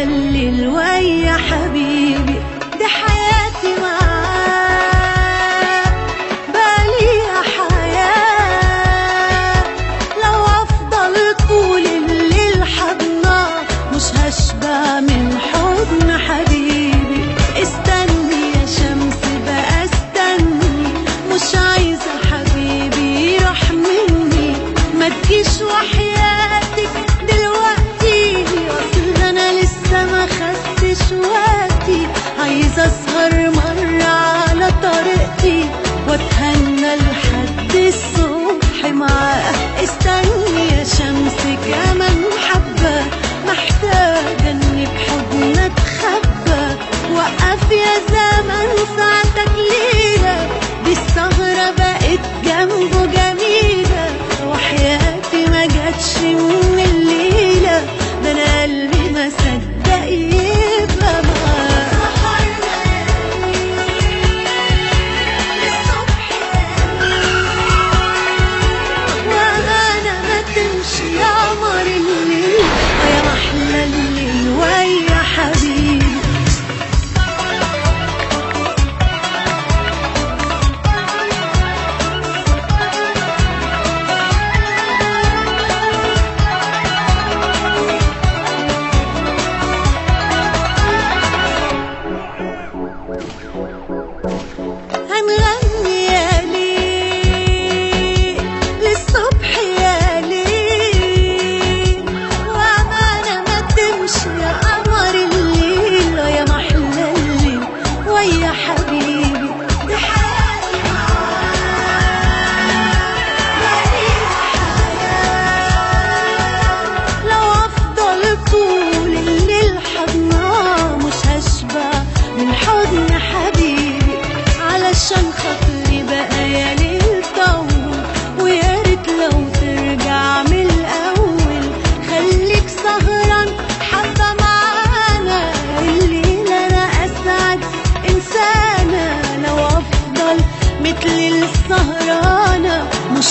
محلى الليل ويا حبيبي، دي حياتي معاك بقاليها حياة. لو أفضل طول الليل حضناه مش هشبع من حضن حبيبي. استني يا شمس بقى استني، مش عايزة حبيبي يروح مني. ما تجيش وحياتك دلوقتي، اصل انا لسه ما خدتش وقتي. عايزة اسهر مرة على طريقتي واتهنى لحد الصبح معاه. استني يا شمس كمان حبة، محتاجة اني بحضنك اتخبى. وقف يا زمن ساعتك ليلة، دي السهرة بقت جنبه جميلة. وحياتي ما جاتش من الليلة، ده انا قلبي ما صدق يبقى معاه. وانا ما تمشي يا قمر الليل ويا محلى الليل ويا حبيبي. هنغني يا ليل للصبح يا ليل، وأمانة ما تمشي يا قمر الليل ويا محلى الليل ويا حبيبي. دي حياتي معاك بقاليها حياة. لو أفضل طول الليل حضناه مش هشبع من حضن حبيبي. علشان خاطري بقى يا ليل طول، ويا ريت لو ترجع من الأول. خليك سهران حبة معانا الليلة، أنا أسعد إنسانة. لو أفضل مثل السهرانة مش